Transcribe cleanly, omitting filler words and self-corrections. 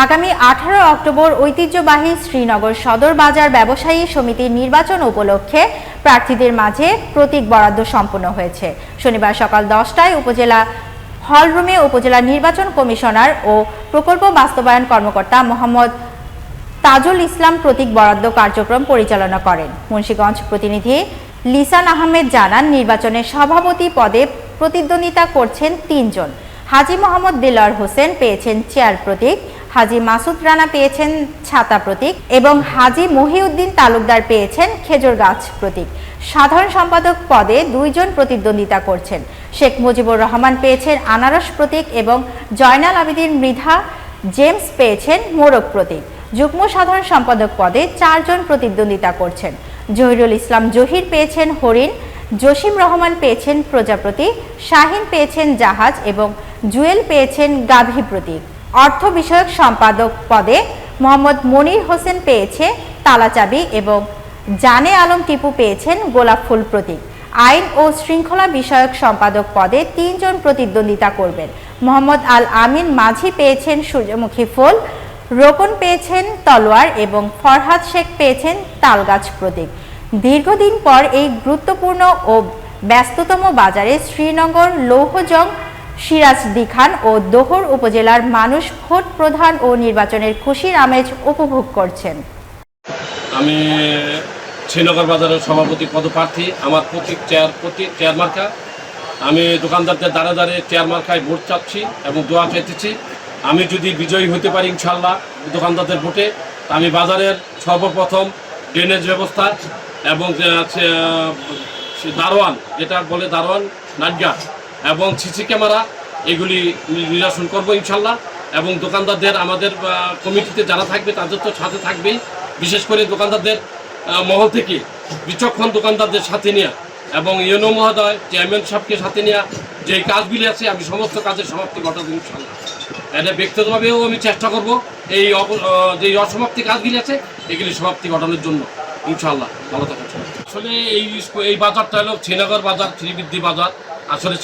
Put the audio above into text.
আগামী 18 অক্টোবর ঐতিহ্যবাহী শ্রীনগর সদর বাজার ব্যবসায়ী সমিতির নির্বাচন উপলক্ষে প্রার্থীদের মাঝে প্রতীক বরাদ্দ সম্পন্ন হয়েছে। শনিবার সকাল 10টায় উপজেলা হলরুমে উপজেলা নির্বাচন কমিশনার ও প্রকল্প বাস্তবায়ন কর্মকর্তা মোহাম্মদ তাজুল ইসলাম প্রতীক বরাদ্দ কার্যক্রম পরিচালনা করেন। মুন্সিগঞ্জ প্রতিনিধি লিসান আহমেদ জানান, নির্বাচনে সভাপতি পদে প্রতিদ্বন্দ্বিতা করছেন 3 জন। হাজী মোহাম্মদ দিলওয়ার হোসেন পেয়েছেন চেয়ার প্রতীক, হাজী মাসুদ রানা পেয়েছেন ছাতা প্রতীক এবং হাজী মহিউদ্দিন তালুকদার পেয়েছেন খেজুর গাছ প্রতীক। সাধারণ সম্পাদক পদে 2 জন প্রতিদ্বন্দ্বিতা করছেন। শেখ মুজিবুর রহমান পেয়েছেন আনারস প্রতীক এবং জয়নাল আবেদীন মৃধা জেমস পেয়েছেন মোরগ প্রতীক। যুগ্ম সাধারণ সম্পাদক পদে 4 জন প্রতিদ্বন্দ্বিতা করছেন। জহিরুল ইসলাম জহির পেয়েছেন হরিণ, জসিম রহমান পেয়েছেন প্রজাপতি, শাহিন পেয়েছেন জাহাজ এবং জুয়েল পেয়েছেন গাভী প্রতীক। অর্থ বিষয়ক সম্পাদক পদে মোহাম্মদ মনির হোসেন পেয়েছে তালাচাবি এবং জানে আলম টিপু পেয়েছেন গোলাপ ফুল প্রতীক। আইন ও শৃঙ্খলা বিষয়ক সম্পাদক পদে 3 জন প্রতিদ্বন্দ্বিতা করবেন। মোহাম্মদ আল আমিন মাঝি পেয়েছেন সূর্যমুখী ফুল, রোকন পেয়েছেন তলোয়ার এবং ফরহাদ শেখ পেয়েছেন তালগাছ প্রতীক। দীর্ঘদিন পর এই গুরুত্বপূর্ণ ও ব্যস্ততম বাজারে শ্রীনগর, লৌহজং, সিরাজদি খান ও দোহর উপজেলার মানুষ ভোট প্রধান ও নির্বাচনের খুশির আমেজ উপভোগ করছেন। আমি শ্রীনগর বাজারের সভাপতি পদপ্রার্থী। আমার প্রতীক চেয়ার মার্কা। আমি দোকানদারদের দ্বারে দ্বারে চেয়ার মার্কায় ভোট চাচ্ছি এবং দোয়া চাইতেছি। আমি যদি বিজয়ী হতে পারি ইনশাআল্লাহ দোকানদারদের ভোটে, আমি বাজারের সর্বপ্রথম ড্রেনেজ ব্যবস্থা এবং দারোয়ান, যেটা বলে দারোয়ান নাটগা এবং সিসি ক্যামেরা, এগুলি নিরসন করবো ইনশাআল্লাহ। এবং দোকানদারদের আমাদের কমিটিতে যারা থাকবে তাদের তো সাথে থাকবেই, বিশেষ করে দোকানদারদের মহল থেকে বিচক্ষণ দোকানদারদের সাথে নেওয়া এবং ইউনো মহোদয় চেয়ারম্যান সাহেবকে সাথে নেওয়া যে কাজগুলি আছে আমি সমস্ত কাজের সমাপ্তি ঘটাবো ইনশাআল্লাহ। এটা ব্যক্তিগতভাবেও আমি চেষ্টা করব এই যে অসমাপ্তি কাজগুলি আছে এগুলি সমাপ্তি ঘটানোর জন্য ইনশাআল্লাহ। ভালো থাকুন। আসলে এই বাজারটা হলো শ্রীনগর বাজার, শ্রীবৃদ্ধি বাজার। আসলে